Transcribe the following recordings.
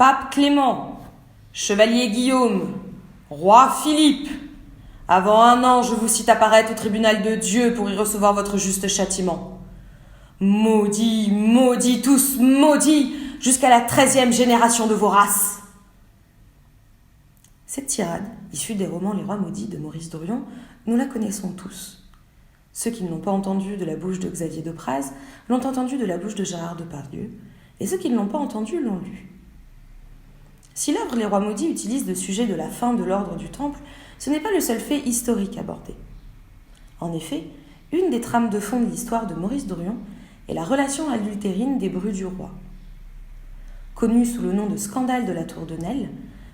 Pape Clément, chevalier Guillaume, roi Philippe, avant 1 an, je vous cite apparaître au tribunal de Dieu pour y recevoir votre juste châtiment. Maudits, maudits, tous maudits, jusqu'à la 13e génération de vos races. Cette tirade, issue des romans Les Rois maudits de Maurice Dorion, nous la connaissons tous. Ceux qui ne l'ont pas entendue de la bouche de Xavier de Praz l'ont entendue de la bouche de Gérard Depardieu, et ceux qui ne l'ont pas entendue l'ont lue. Si l'œuvre Les Rois maudits utilise le sujet de la fin de l'ordre du Temple, ce n'est pas le seul fait historique abordé. En effet, une des trames de fond de l'histoire de Maurice Dorion est la relation adultérine des Bru du Roi. Connue sous le nom de scandale de la Tour de Nesle,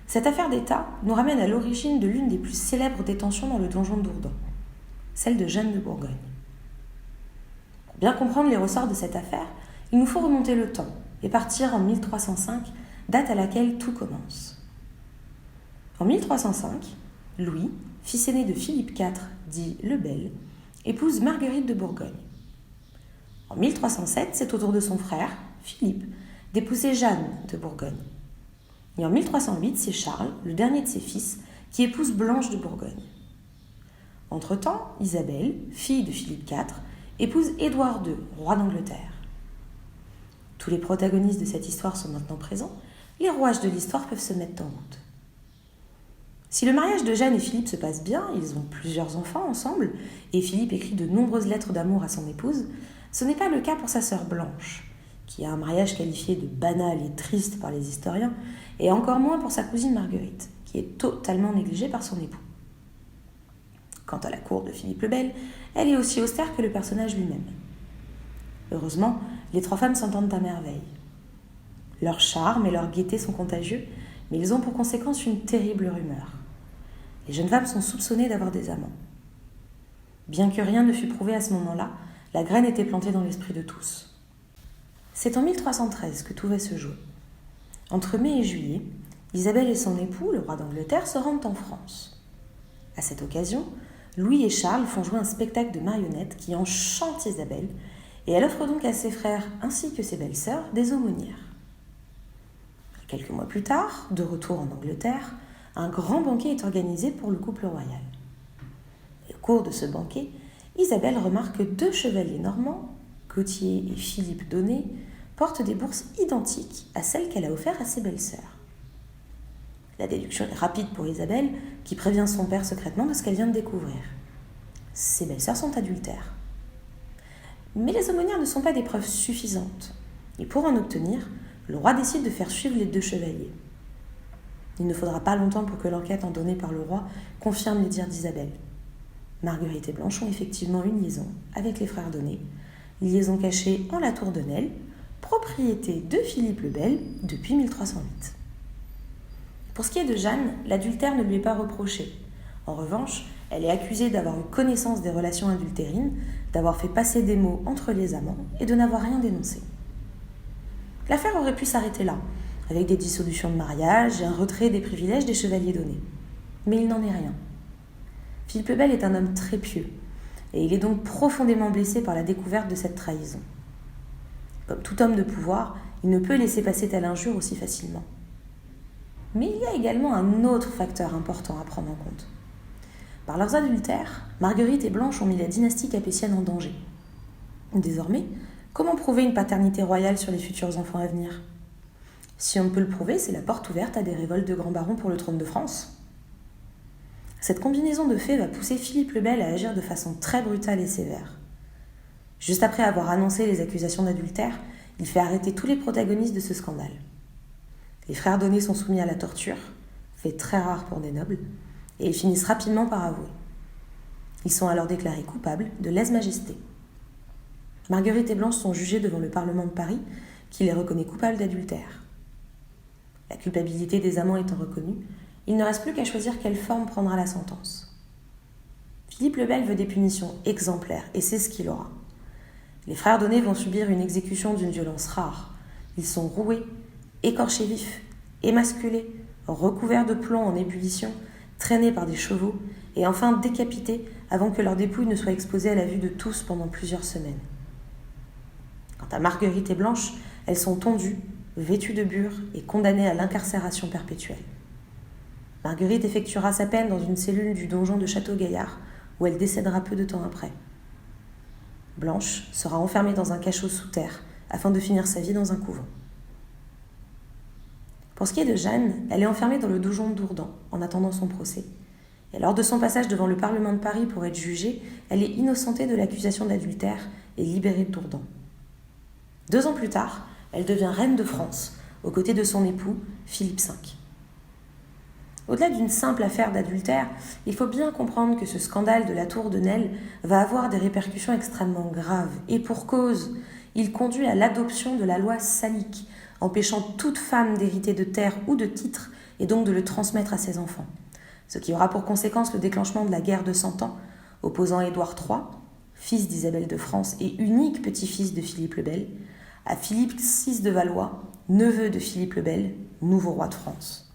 cette affaire d'État nous ramène à l'origine de l'une des plus célèbres détentions dans le donjon de Dourdan, celle de Jeanne de Bourgogne. Pour bien comprendre les ressorts de cette affaire, il nous faut remonter le temps et partir en 1305, date à laquelle tout commence. En 1305, Louis, fils aîné de Philippe IV, dit le Bel, épouse Marguerite de Bourgogne. En 1307, c'est au tour de son frère, Philippe, d'épouser Jeanne de Bourgogne. Et en 1308, c'est Charles, le dernier de ses fils, qui épouse Blanche de Bourgogne. Entre-temps, Isabelle, fille de Philippe IV, épouse Édouard II, roi d'Angleterre. Tous les protagonistes de cette histoire sont maintenant présents, les rouages de l'histoire peuvent se mettre en route. Si le mariage de Jeanne et Philippe se passe bien, ils ont plusieurs enfants ensemble, et Philippe écrit de nombreuses lettres d'amour à son épouse, ce n'est pas le cas pour sa sœur Blanche, qui a un mariage qualifié de banal et triste par les historiens, et encore moins pour sa cousine Marguerite, qui est totalement négligée par son époux. Quant à la cour de Philippe le Bel, elle est aussi austère que le personnage lui-même. Heureusement, les 3 femmes s'entendent à merveille. Leur charme et leur gaieté sont contagieux, mais ils ont pour conséquence une terrible rumeur. Les jeunes femmes sont soupçonnées d'avoir des amants. Bien que rien ne fût prouvé à ce moment-là, la graine était plantée dans l'esprit de tous. C'est en 1313 que tout va se jouer. Entre mai et juillet, Isabelle et son époux, le roi d'Angleterre, se rendent en France. À cette occasion, Louis et Charles font jouer un spectacle de marionnettes qui enchante Isabelle, et elle offre donc à ses frères ainsi que ses belles-sœurs des aumônières. Quelques mois plus tard, de retour en Angleterre, un grand banquet est organisé pour le couple royal. Et au cours de ce banquet, Isabelle remarque que 2 chevaliers normands, Gauthier et Philippe d'Aunay, portent des bourses identiques à celles qu'elle a offertes à ses belles-sœurs. La déduction est rapide pour Isabelle, qui prévient son père secrètement de ce qu'elle vient de découvrir. Ses belles-sœurs sont adultères. Mais les aumônières ne sont pas des preuves suffisantes, et pour en obtenir, le roi décide de faire suivre les 2 chevaliers. Il ne faudra pas longtemps pour que l'enquête ordonnée par le roi confirme les dires d'Isabelle. Marguerite et Blanche ont effectivement une liaison avec les frères d'Aunay, liaison cachée en la tour de Nesle, propriété de Philippe le Bel depuis 1308. Pour ce qui est de Jeanne, l'adultère ne lui est pas reproché. En revanche, elle est accusée d'avoir eu connaissance des relations adultérines, d'avoir fait passer des mots entre les amants et de n'avoir rien dénoncé. L'affaire aurait pu s'arrêter là, avec des dissolutions de mariage et un retrait des privilèges des chevaliers d'Aunay. Mais il n'en est rien. Philippe le Bel est un homme très pieux, et il est donc profondément blessé par la découverte de cette trahison. Comme tout homme de pouvoir, il ne peut laisser passer telle injure aussi facilement. Mais il y a également un autre facteur important à prendre en compte. Par leurs adultères, Marguerite et Blanche ont mis la dynastie capétienne en danger. Désormais, comment prouver une paternité royale sur les futurs enfants à venir ? Si on ne peut le prouver, c'est la porte ouverte à des révoltes de grands barons pour le trône de France. Cette combinaison de faits va pousser Philippe le Bel à agir de façon très brutale et sévère. Juste après avoir annoncé les accusations d'adultère, il fait arrêter tous les protagonistes de ce scandale. Les frères d'Aunay sont soumis à la torture, fait très rare pour des nobles, et ils finissent rapidement par avouer. Ils sont alors déclarés coupables de lèse-majesté. Marguerite et Blanche sont jugées devant le Parlement de Paris, qui les reconnaît coupables d'adultère. La culpabilité des amants étant reconnue, il ne reste plus qu'à choisir quelle forme prendra la sentence. Philippe le Bel veut des punitions exemplaires, et c'est ce qu'il aura. Les frères d'Aunay vont subir une exécution d'une violence rare. Ils sont roués, écorchés vifs, émasculés, recouverts de plomb en ébullition, traînés par des chevaux, et enfin décapités avant que leurs dépouilles ne soient exposées à la vue de tous pendant plusieurs semaines. Quant à Marguerite et Blanche, elles sont tondues, vêtue de bure et condamnée à l'incarcération perpétuelle. Marguerite effectuera sa peine dans une cellule du donjon de Château-Gaillard, où elle décédera peu de temps après. Blanche sera enfermée dans un cachot sous terre afin de finir sa vie dans un couvent. Pour ce qui est de Jeanne, elle est enfermée dans le donjon de Dourdan en attendant son procès. Et lors de son passage devant le Parlement de Paris pour être jugée, elle est innocentée de l'accusation d'adultère et libérée de Dourdan. 2 ans plus tard, elle devient reine de France, aux côtés de son époux, Philippe V. Au-delà d'une simple affaire d'adultère, il faut bien comprendre que ce scandale de la tour de Nesle va avoir des répercussions extrêmement graves. Et pour cause, il conduit à l'adoption de la loi salique, empêchant toute femme d'hériter de terre ou de titre et donc de le transmettre à ses enfants. Ce qui aura pour conséquence le déclenchement de la guerre de 100 ans, opposant Édouard III, fils d'Isabelle de France et unique petit-fils de Philippe le Bel, à Philippe VI de Valois, neveu de Philippe le Bel, nouveau roi de France.